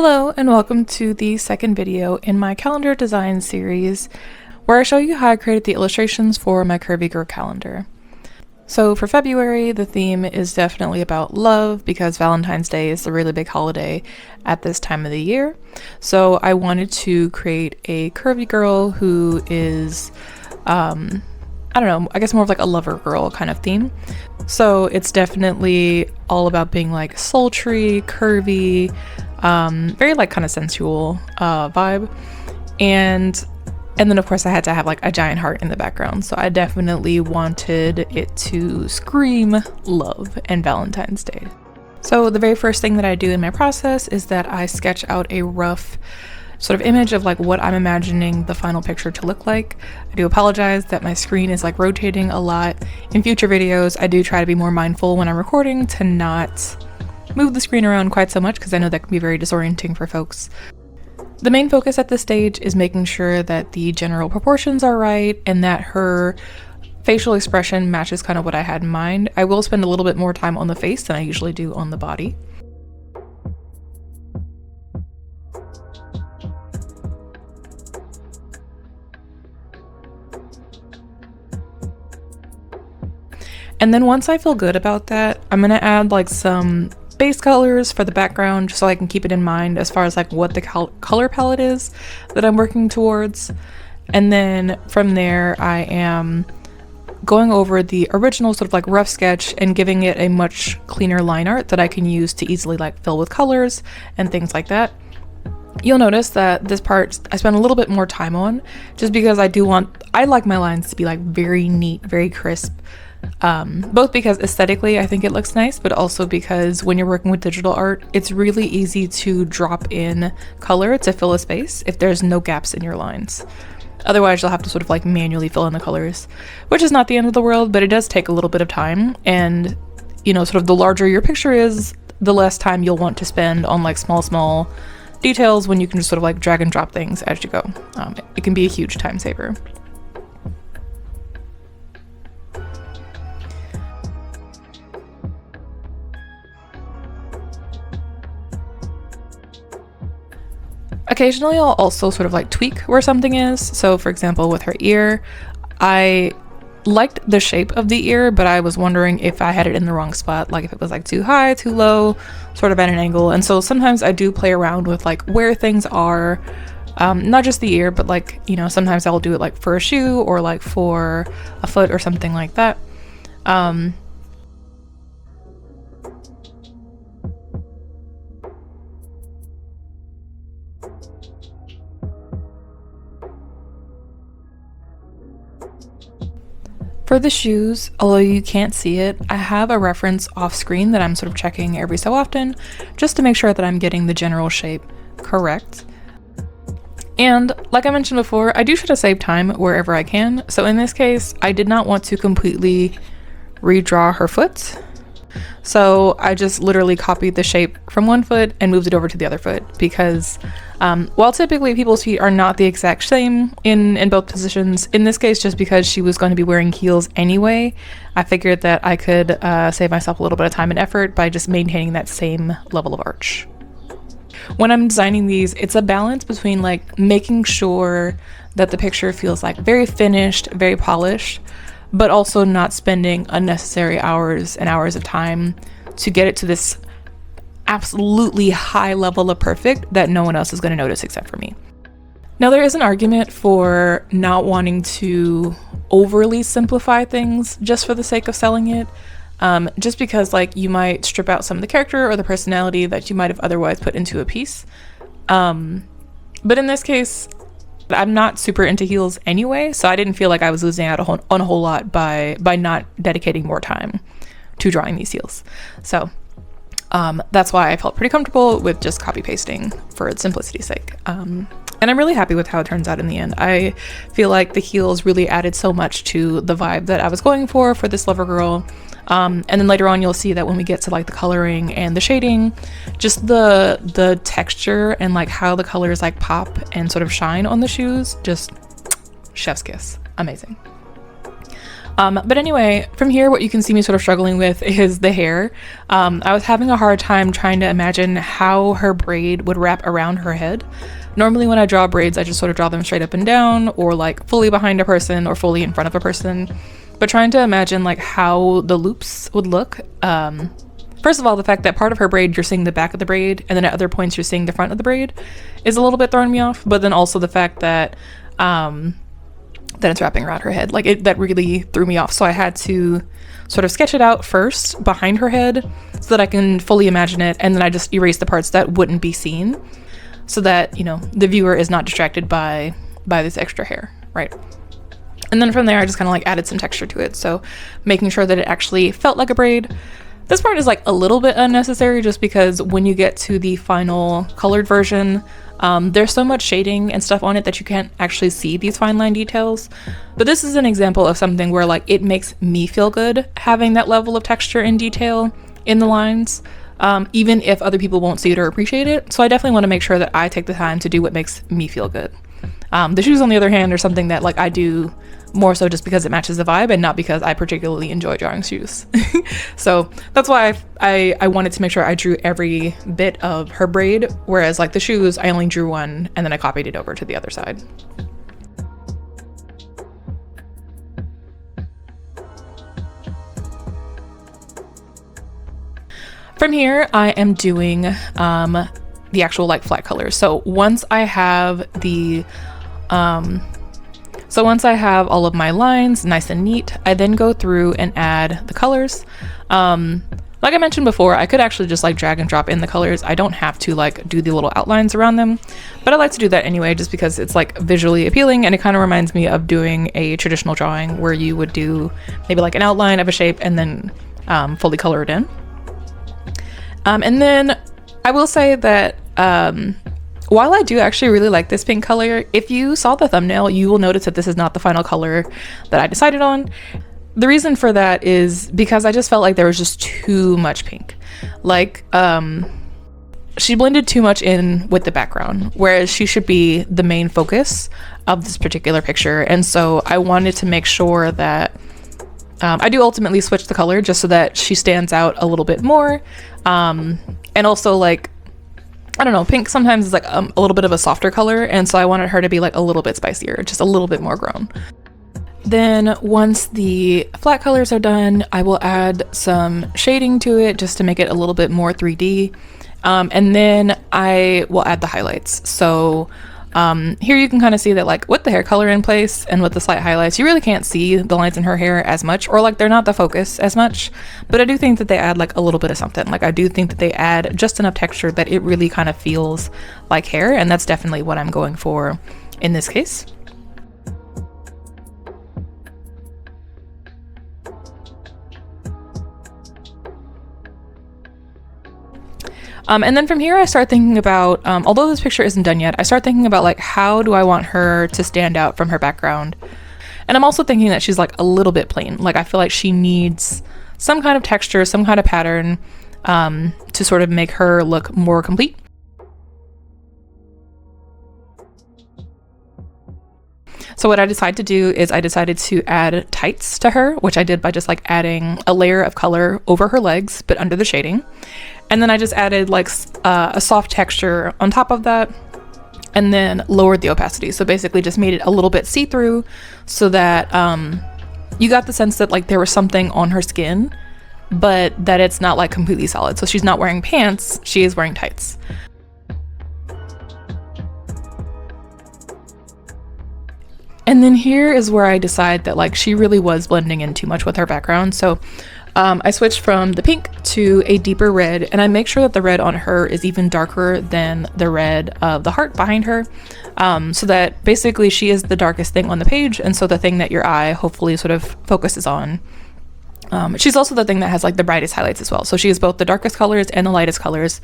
Hello and welcome to the second video in my calendar design series where I show you how I created the illustrations for my Curvy Girl Calendar. So for February, the theme is definitely about love because Valentine's Day is a really big holiday at this time of the year. So I wanted to create a curvy girl who is, I don't know, I guess more of like a lover girl kind of theme. So it's definitely all about being like sultry, curvy, very like kind of sensual vibe, and then of course I had to have like a giant heart in the background, so I definitely wanted it to scream love and Valentine's Day. So the very first thing that I do in my process is that I sketch out a rough sort of image of like what I'm imagining the final picture to look like. I do apologize that my screen is like rotating a lot. In future videos I do try to be more mindful when I'm recording to not move the screen around quite so much because I know that can be very disorienting for folks. The main focus at this stage is making sure that the general proportions are right and that her facial expression matches kind of what I had in mind. I will spend a little bit more time on the face than I usually do on the body. And then once I feel good about that, I'm gonna add like some base colors for the background just so I can keep it in mind as far as like what the color palette is that I'm working towards. And then from there I am going over the original sort of like rough sketch and giving it a much cleaner line art that I can use to easily like fill with colors and things like that. You'll notice that this part I spent a little bit more time on just because I like my lines to be like very neat, very crisp. Both because aesthetically I think it looks nice, but also because when you're working with digital art, it's really easy to drop in color to fill a space if there's no gaps in your lines. Otherwise you'll have to sort of like manually fill in the colors, which is not the end of the world, but it does take a little bit of time. And you know, sort of the larger your picture is, the less time you'll want to spend on like small details when you can just sort of like drag and drop things as you go. It can be a huge time saver. Occasionally I'll also sort of like tweak where something is. So for example, with her ear, I liked the shape of the ear, but I was wondering if I had it in the wrong spot, like if it was like too high, too low, sort of at an angle. And so sometimes I do play around with like where things are, not just the ear, but like, you know, sometimes I'll do it like for a shoe or like for a foot or something like that. For the shoes, although you can't see it, I have a reference off screen that I'm sort of checking every so often just to make sure that I'm getting the general shape correct. And like I mentioned before, I do try to save time wherever I can. So in this case, I did not want to completely redraw her foot. So I just literally copied the shape from one foot and moved it over to the other foot because while typically people's feet are not the exact same in both positions, in this case, just because she was going to be wearing heels anyway, I figured that I could save myself a little bit of time and effort by just maintaining that same level of arch. When I'm designing these, it's a balance between like making sure that the picture feels like very finished, very polished, but also not spending unnecessary hours and hours of time to get it to this absolutely high level of perfect that no one else is going to notice except for me. Now there is an argument for not wanting to overly simplify things just for the sake of selling it, just because like you might strip out some of the character or the personality that you might have otherwise put into a piece. But in this case, I'm not super into heels anyway, so I didn't feel like I was losing out on a whole lot by not dedicating more time to drawing these heels. So that's why I felt pretty comfortable with just copy pasting for its simplicity's sake. And I'm really happy with how it turns out in the end. I feel like the heels really added so much to the vibe that I was going for this lover girl. And then later on you'll see that when we get to like the coloring and the shading, just the texture and like how the colors like pop and sort of shine on the shoes, just chef's kiss. Amazing. But anyway, from here, what you can see me sort of struggling with is the hair. I was having a hard time trying to imagine how her braid would wrap around her head. Normally when I draw braids, I just sort of draw them straight up and down, or like fully behind a person or fully in front of a person. But trying to imagine like how the loops would look. First of all, the fact that part of her braid, you're seeing the back of the braid, and then at other points you're seeing the front of the braid is a little bit throwing me off. But then also the fact that it's wrapping around her head, that really threw me off. So I had to sort of sketch it out first behind her head so that I can fully imagine it, and then I just erase the parts that wouldn't be seen so that, you know, the viewer is not distracted by this extra hair, right? And then from there I just kind of like added some texture to it, so making sure that it actually felt like a braid. This part is like a little bit unnecessary just because when you get to the final colored version, there's so much shading and stuff on it that you can't actually see these fine line details. But this is an example of something where like it makes me feel good having that level of texture and detail in the lines, even if other people won't see it or appreciate it. So I definitely want to make sure that I take the time to do what makes me feel good. The shoes, on the other hand, are something that like I do more so just because it matches the vibe and not because I particularly enjoy drawing shoes. So that's why I wanted to make sure I drew every bit of her braid, whereas like the shoes, I only drew one and then I copied it over to the other side. From here, I am doing the actual like flat colors. So once I have all of my lines nice and neat, I then go through and add the colors. Like I mentioned before, I could actually just like drag and drop in the colors. I don't have to like do the little outlines around them, but I like to do that anyway just because it's like visually appealing, and it kind of reminds me of doing a traditional drawing where you would do maybe like an outline of a shape and then fully color it in. And then I will say that while I do actually really like this pink color, if you saw the thumbnail, you will notice that this is not the final color that I decided on. The reason for that is because I just felt like there was just too much pink. Like, she blended too much in with the background, whereas she should be the main focus of this particular picture. And so I wanted to make sure that I do ultimately switch the color just so that she stands out a little bit more. And also like, I don't know, pink sometimes is like a little bit of a softer color, and so I wanted her to be like a little bit spicier, just a little bit more grown. Then once the flat colors are done, I will add some shading to it just to make it a little bit more 3D. And then I will add the highlights. So here you can kind of see that like with the hair color in place and with the slight highlights, you really can't see the lines in her hair as much, or like they're not the focus as much, but I do think that they add like a little bit of something. Like I do think that they add just enough texture that it really kind of feels like hair, and that's definitely what I'm going for in this case. And then from here I start thinking about, although this picture isn't done yet, I start thinking about like how do I want her to stand out from her background. And I'm also thinking that she's like a little bit plain. Like I feel like she needs some kind of texture, some kind of pattern to sort of make her look more complete. So what I decided to do is I decided to add tights to her, which I did by just like adding a layer of color over her legs, but under the shading. And then I just added like a soft texture on top of that, and then lowered the opacity. So basically just made it a little bit see-through so that you got the sense that like there was something on her skin, but that it's not like completely solid. So she's not wearing pants, she is wearing tights. And then here is where I decide that like she really was blending in too much with her background. So I switched from the pink to a deeper red, and I make sure that the red on her is even darker than the red of the heart behind her, so that basically she is the darkest thing on the page, and so the thing that your eye hopefully sort of focuses on. She's also the thing that has like the brightest highlights as well. So she is both the darkest colors and the lightest colors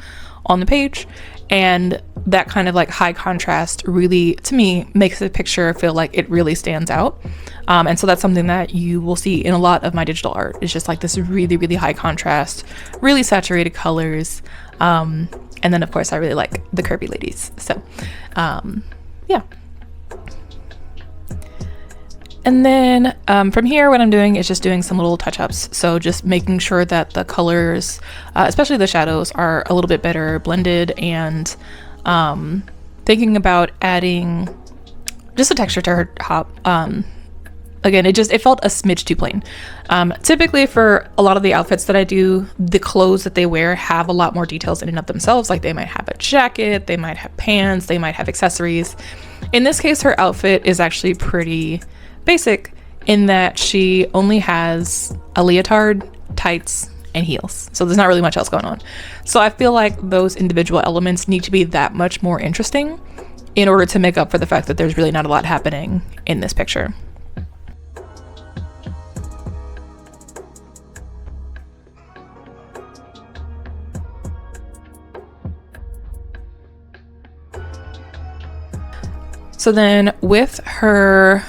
on the page, and that kind of like high contrast really, to me, makes the picture feel like it really stands out. And so that's something that you will see in a lot of my digital art. It's just like this really, really high contrast, really saturated colors. And then of course I really like the curvy ladies. So yeah. And then from here, what I'm doing is just doing some little touch-ups. So just making sure that the colors, especially the shadows, are a little bit better blended, and thinking about adding just a texture to her top. Again, it felt a smidge too plain. Typically for a lot of the outfits that I do, the clothes that they wear have a lot more details in and of themselves. Like they might have a jacket, they might have pants, they might have accessories. In this case, her outfit is actually pretty basic in that she only has a leotard, tights, and heels. So there's not really much else going on. So I feel like those individual elements need to be that much more interesting in order to make up for the fact that there's really not a lot happening in this picture. So then with her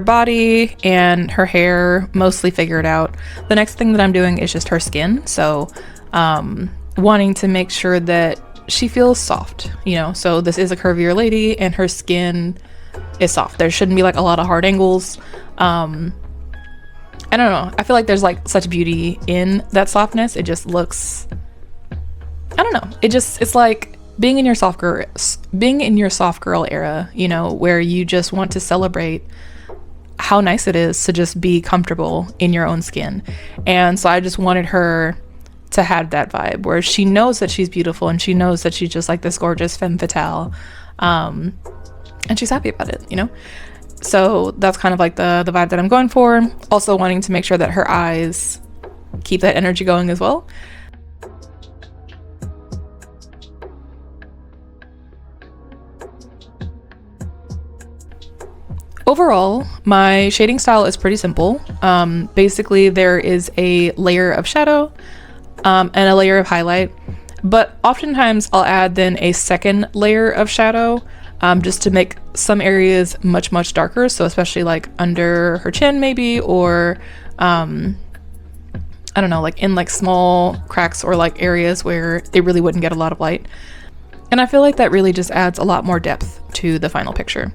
body and her hair mostly figured out, the next thing that I'm doing is just her skin. So wanting to make sure that she feels soft, you know. So this is a curvier lady and her skin is soft. There shouldn't be like a lot of hard angles. I don't know. I feel like there's like such beauty in that softness. It just looks, I don't know. It's like being in your soft girl era, you know, where you just want to celebrate how nice it is to just be comfortable in your own skin. And so I just wanted her to have that vibe where she knows that she's beautiful and she knows that she's just like this gorgeous femme fatale, and she's happy about it, you know. So that's kind of like the vibe that I'm going for. Also wanting to make sure that her eyes keep that energy going as well. Overall, my shading style is pretty simple. Basically, there is a layer of shadow and a layer of highlight, but oftentimes I'll add then a second layer of shadow just to make some areas much, much darker. So especially like under her chin maybe, or I don't know, like in like small cracks or like areas where they really wouldn't get a lot of light. And I feel like that really just adds a lot more depth to the final picture.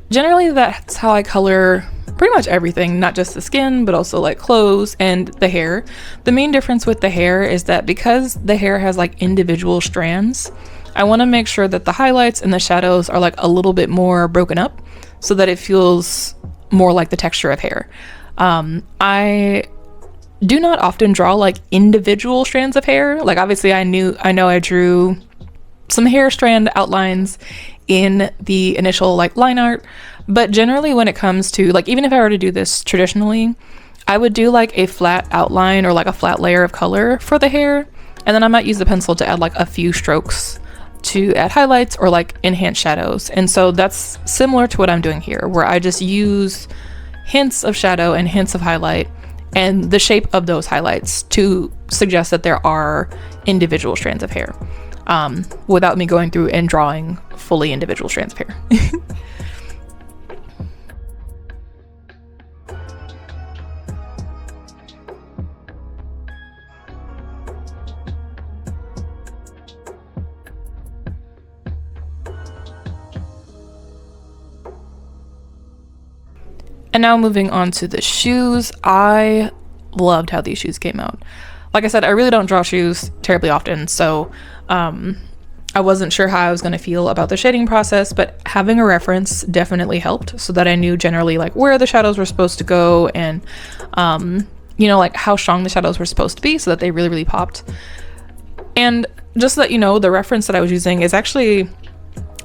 Generally, that's how I color pretty much everything, not just the skin, but also like clothes and the hair. The main difference with the hair is that because the hair has like individual strands, I want to make sure that the highlights and the shadows are like a little bit more broken up so that it feels more like the texture of hair. I do not often draw like individual strands of hair. Like obviously I know I drew some hair strand outlines in the initial like line art, but generally when it comes to like, even if I were to do this traditionally, I would do like a flat outline or like a flat layer of color for the hair, and then I might use the pencil to add like a few strokes to add highlights or like enhance shadows. And so that's similar to what I'm doing here, where I just use hints of shadow and hints of highlight and the shape of those highlights to suggest that there are individual strands of hair, without me going through and drawing fully individual strands of hair. And now moving on to the shoes. I loved how these shoes came out. Like I said, I really don't draw shoes terribly often, so I wasn't sure how I was going to feel about the shading process, but having a reference definitely helped so that I knew generally like where the shadows were supposed to go and you know, like how strong the shadows were supposed to be so that they really, really popped. And just so that you know, the reference that I was using is actually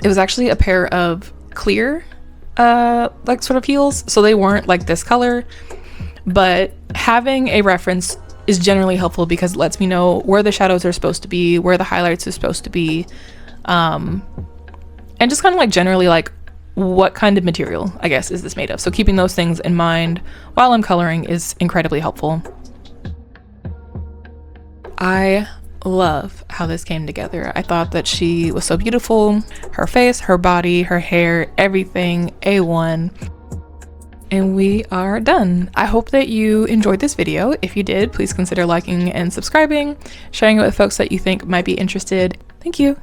a pair of clear like sort of heels, so they weren't like this color, but having a reference is generally helpful because it lets me know where the shadows are supposed to be, where the highlights are supposed to be, and just kind of like generally like what kind of material, I guess, is this made of. So keeping those things in mind while I'm coloring is incredibly helpful. I love how this came together. I thought that she was so beautiful. Her face, her body, her hair, everything A1. And we are done. I hope that you enjoyed this video. If you did, please consider liking and subscribing, sharing it with folks that you think might be interested. Thank you.